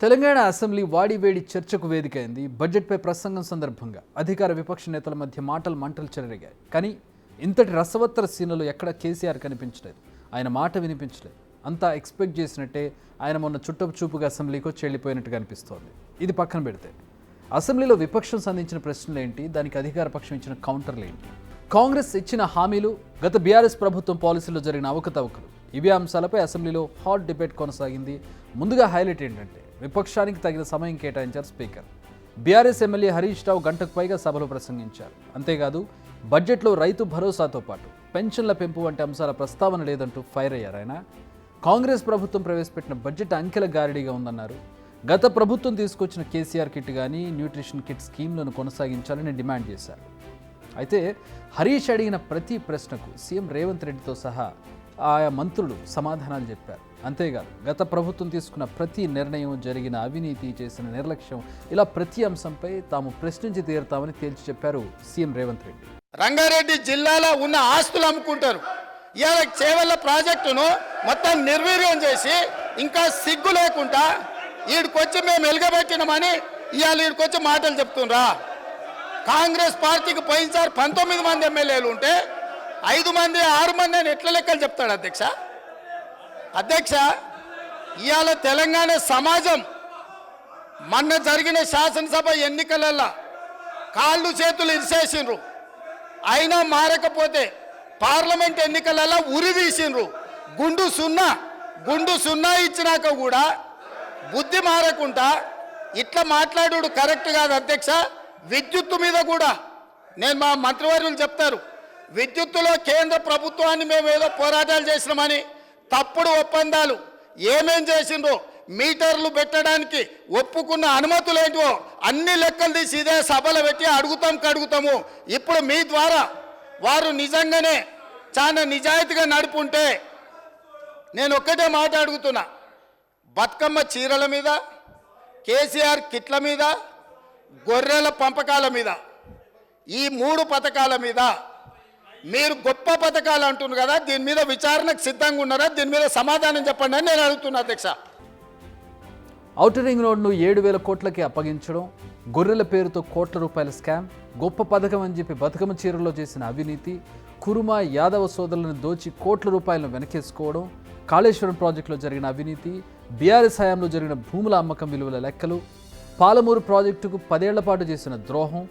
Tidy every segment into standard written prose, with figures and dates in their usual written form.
Telangana assembly వాడివేడి చర్చకు వేదికైంది. బడ్జెట్పై ప్రసంగం సందర్భంగా అధికార విపక్ష నేతల మధ్య మంటలు చెలరేగాయి. కానీ ఇంతటి రసవత్తర సీన్లలో ఎక్కడ కేసీఆర్ కనిపించలేదు. ఆయన మాట వినిపించలేదు. అంతా ఎక్స్పెక్ట్ చేసినట్టే ఆయన మొన్న చుట్టపు చూపుగా అసెంబ్లీకి వచ్చి వెళ్ళిపోయినట్టుగా అనిపిస్తోంది. ఇది పక్కన పెడితే అసెంబ్లీలో విపక్షం సంధించిన ప్రశ్నలు ఏంటి, దానికి అధికార పక్షం ఇచ్చిన కౌంటర్లు ఏంటి, కాంగ్రెస్ ఇచ్చిన హామీలు, గత బీఆర్ఎస్ ప్రభుత్వం పాలసీలో జరిగిన అవకతవకలు, ఇవే అంశాలపై అసెంబ్లీలో హాట్ డిబేట్ కొనసాగింది. ముందుగా హైలైట్ ఏంటంటే విపక్షానికి తగిన సమయం కేటాయించారు speaker. BRS MLA Harish Rao గంటకు పైగా సభలో ప్రసంగించారు. అంతేకాదు బడ్జెట్లో రైతు భరోసాతో పాటు పెన్షన్ల పెంపు వంటి అంశాల ప్రస్తావన లేదంటూ ఫైర్ అయ్యారు ఆయన. కాంగ్రెస్ ప్రభుత్వం ప్రవేశపెట్టిన బడ్జెట్ అంకెల గారడీగా ఉందన్నారు. గత ప్రభుత్వం తీసుకొచ్చిన కేసీఆర్ కిట్ కానీ న్యూట్రిషన్ కిట్ స్కీమ్లను కొనసాగించాలని డిమాండ్ చేశారు. అయితే హరీష్ అడిగిన ప్రతి ప్రశ్నకు సీఎం రేవంత్ రెడ్డితో సహా ఆయా మంత్రులు సమాధానాలు చెప్పారు. అంతేకాదు గత ప్రభుత్వం తీసుకున్న ప్రతి నిర్ణయం, జరిగిన అవినీతి, చేసిన నిర్లక్ష్యం, ఇలా ప్రతి అంశంపై తాము ప్రశ్నించి తీరుతామని తేల్చి చెప్పారు సీఎం రేవంత్ రెడ్డి. రంగారెడ్డి జిల్లాలో ఉన్న ఆస్తులు అమ్ముకుంటారు. ఇవాళ చేవల్ల ప్రాజెక్టును మొత్తం నిర్వీర్యం చేసి ఇంకా సిగ్గు లేకుండా ఈడికొచ్చి మేము వెలుగబెట్టినామని ఇవాళ ఈడికొచ్చి మాటలు చెప్తుండ్రా. కాంగ్రెస్ పార్టీకి పోయినసారి 19 మంది ఎమ్మెల్యేలు ఉంటే 5 మంది 6 మంది అని ఎట్లా లెక్కలు చెప్తాడు అధ్యక్ష. ఇవాళ తెలంగాణ సమాజం మొన్న జరిగిన శాసనసభ ఎన్నికలల్లో కాళ్ళు చేతులు ఇరిసేసిండ్రు. అయినా మారకపోతే పార్లమెంట్ ఎన్నికలలో ఉరి తీసిండ్రు. గుండు సున్నా ఇచ్చినాక కూడా బుద్ధి మారకుండా ఇట్లా మాట్లాడు కరెక్ట్ కాదు అధ్యక్ష. విద్యుత్తు మీద కూడా నేను మా మంత్రివర్యులు చెప్తారు, విద్యుత్తులో కేంద్ర ప్రభుత్వాన్ని మేము ఏదో పోరాటాలు చేసినామని తప్పుడు ఒప్పందాలు ఏమేం చేసిండ్రో, మీటర్లు పెట్టడానికి ఒప్పుకున్న అనుమతులు ఏంటో అన్ని లెక్కలు తీసి ఇదే సభలో పెట్టి కడుగుతాము. ఇప్పుడు మీ ద్వారా వారు నిజంగానే చాలా నిజాయితీగా నడుపుంటే నేను ఒక్కటే మాట అడుగుతున్నా, బతుకమ్మ చీరల మీద, కేసీఆర్ కిట్ల మీద, గొర్రెల పంపకాల మీద, ఈ 3 పథకాల మీద మీరు గొప్ప పథకాలు అంటున్నారు కదా, దీని మీద విచారణకు సిద్ధంగా ఉన్నారా? దీని మీద సమాధానం చెప్పండి అని నేను అడుగుతున్నా అధ్యక్ష. ఔటర్ రింగ్ రోడ్ను 7,000 కోట్లకి అప్పగించడం, గొర్రెల పేరుతో కోట్ల రూపాయల స్కామ్, గొప్ప పథకం అని చెప్పి బతుకమ్మ చీరలో చేసిన అవినీతి, కురుమా యాదవ సోదరులను దోచి కోట్ల రూపాయలను వెనకేసుకోవడం, కాళేశ్వరం ప్రాజెక్టులో జరిగిన అవినీతి, బీఆర్ఎస్ హయాంలో జరిగిన భూముల అమ్మకం విలువల లెక్కలు, పాలమూరు ప్రాజెక్టుకు 10 ఏళ్ల పాటు చేసిన ద్రోహం,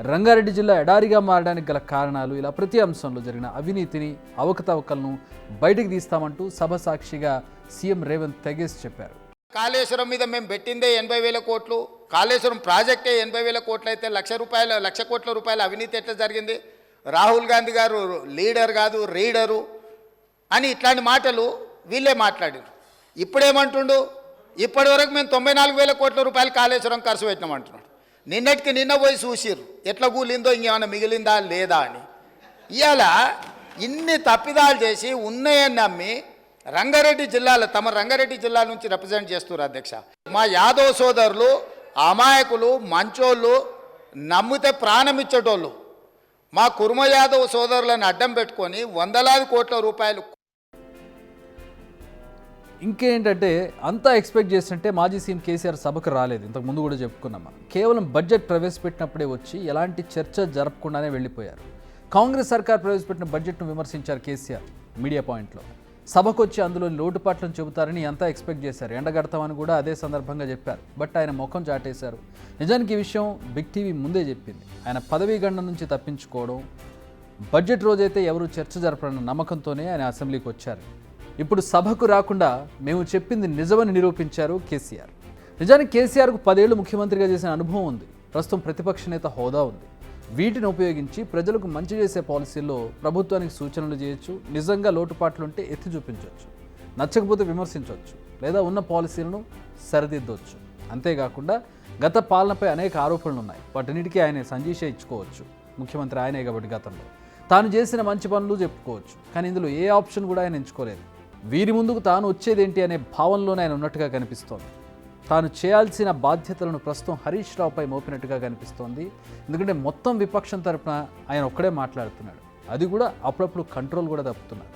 రంగారెడ్డి జిల్లా ఎడారిగా మారడానికి గల కారణాలు, ఇలా ప్రతి అంశంలో జరిగిన అవినీతిని, అవకతవకలను బయటికి తీస్తామంటూ సభ సాక్షిగా సీఎం రేవంత్ తెగేసి చెప్పారు. కాళేశ్వరం మీద మేము పెట్టిందే 80,000 కోట్లు, కాళేశ్వరం ప్రాజెక్టే 80,000 కోట్లు అయితే 1,00,000 కోట్ల రూపాయల అవినీతి ఎట్లా జరిగింది? రాహుల్ గాంధీ గారు లీడర్ కాదు రీడరు అని ఇట్లాంటి మాటలు వీళ్ళే మాట్లాడారు. ఇప్పుడేమంటుండు, ఇప్పటి వరకు మేము 94,000 కోట్ల రూపాయలు కాళేశ్వరం ఖర్చు పెట్టినామంటున్నాడు. నిన్నటికి నిన్న పోయి చూసిర్రు ఎట్లా కూలిందో, ఇంకేమైనా మిగిలిందా లేదా అని. ఇవాళ ఇన్ని తప్పిదాలు చేసి ఉన్నాయని నమ్మి రంగారెడ్డి జిల్లాలో తమ రంగారెడ్డి జిల్లా నుంచి రిప్రజెంట్ చేస్తున్నారు అధ్యక్ష. మా యాదవ్ సోదరులు అమాయకులు, మంచోళ్ళు, నమ్మితే ప్రాణం ఇచ్చేటోళ్ళు, మా కుర్మ యాదవ్ సోదరులను అడ్డం పెట్టుకొని వందలాది కోట్ల రూపాయలు. ఇంకేంటంటే అంతా ఎక్స్పెక్ట్ చేస్తుంటే మాజీ సీఎం కేసీఆర్ సభకు రాలేదు. ఇంతకు ముందు కూడా చెప్పుకున్నాం మనం. కేవలం బడ్జెట్ ప్రవేశపెట్టినప్పుడే వచ్చి ఎలాంటి చర్చ జరపకుండానే వెళ్ళిపోయారు. కాంగ్రెస్ సర్కార్ ప్రవేశపెట్టిన బడ్జెట్ను విమర్శించారు కేసీఆర్ మీడియా పాయింట్లో. సభకు వచ్చి అందులోని లోటుపాట్లను చెబుతారని అంతా ఎక్స్పెక్ట్ చేశారు. ఎండగడతామని కూడా అదే సందర్భంగా చెప్పారు. బట్ ఆయన ముఖం చాటేశారు. నిజానికి ఈ విషయం బిగ్ టీవీ ముందే చెప్పింది. ఆయన పదవీ గండం నుంచి తప్పించుకోవడం, బడ్జెట్ రోజైతే ఎవరు చర్చ జరపడన్న నమ్మకంతోనే ఆయన అసెంబ్లీకి వచ్చారు. ఇప్పుడు సభకు రాకుండా మేము చెప్పింది నిజమని నిరూపించారు కేసీఆర్. నిజానికి కేసీఆర్కు 10 ఏళ్లు ముఖ్యమంత్రిగా చేసిన అనుభవం ఉంది. ప్రస్తుతం ప్రతిపక్ష నేత హోదా ఉంది. వీటిని ఉపయోగించి ప్రజలకు మంచి చేసే పాలసీల్లో ప్రభుత్వానికి సూచనలు చేయొచ్చు. నిజంగా లోటుపాట్లుంటే ఎత్తి చూపించవచ్చు, నచ్చకపోతే విమర్శించవచ్చు, లేదా ఉన్న పాలసీలను సరిదిద్దవచ్చు. అంతేకాకుండా గత పాలనపై అనేక ఆరోపణలు ఉన్నాయి. వాటన్నిటికీ ఆయన సంజీష ఇచ్చుకోవచ్చు. ముఖ్యమంత్రి ఆయనే కాబట్టి గతంలో తాను చేసిన మంచి పనులు చెప్పుకోవచ్చు. కానీ ఇందులో ఏ ఆప్షన్ కూడా ఆయన ఎంచుకోలేదు. వీరి ముందుకు తాను వచ్చేదేంటి అనే భావనలోనే ఆయన ఉన్నట్టుగా కనిపిస్తోంది. తాను చేయాల్సిన బాధ్యతలను ప్రస్తుతం హరీష్ రావుపై మోపినట్టుగా కనిపిస్తోంది. ఎందుకంటే మొత్తం విపక్షం తరపున ఆయన ఒక్కడే మాట్లాడుతున్నాడు. అది కూడా అప్పుడప్పుడు కంట్రోల్ కూడా తప్పుతున్నారు,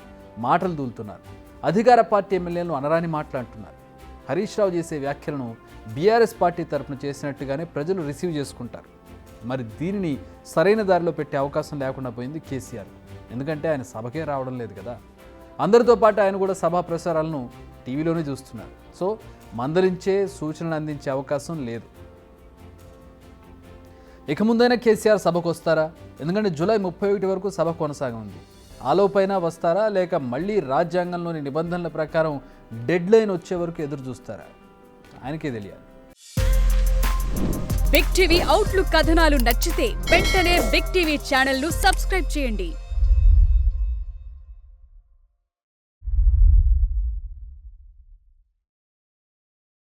మాటలు దూలుతున్నారు. అధికార పార్టీ ఎమ్మెల్యేలను అనరాని మాట్లాడుతున్నారు. హరీష్ రావు చేసే వ్యాఖ్యలను బీఆర్ఎస్ పార్టీ తరఫున చేసినట్టుగానే ప్రజలు రిసీవ్ చేసుకుంటారు. మరి దీనిని సరైన దారిలో పెట్టే అవకాశం లేకుండా పోయింది కేసీఆర్. ఎందుకంటే ఆయన సభకే రావడం లేదు కదా. అందరితో పాటు ఆయన కూడా సభా ప్రసారాలను టీవీలోనే చూస్తున్నారు. సో మందలించే సూచనలు అందించే అవకాశం లేదు. ఇక ముందైనా కేసీఆర్ సభకు వస్తారా? ఎందుకంటే జూలై 31 వరకు సభ కొనసాగనుంది. ఆలోపైన వస్తారా, లేక మళ్ళీ రాజ్యాంగంలోని నిబంధనల ప్రకారం డెడ్ లైన్ వచ్చే వరకు ఎదురు చూస్తారా? ఆయనకే తెలియాలి. బిగ్ టీవీ అవుట్లుక్ కథనాలు నచ్చితే వెంటనే బిగ్ టీవీ ఛానల్ ను సబ్స్క్రైబ్ చేయండి.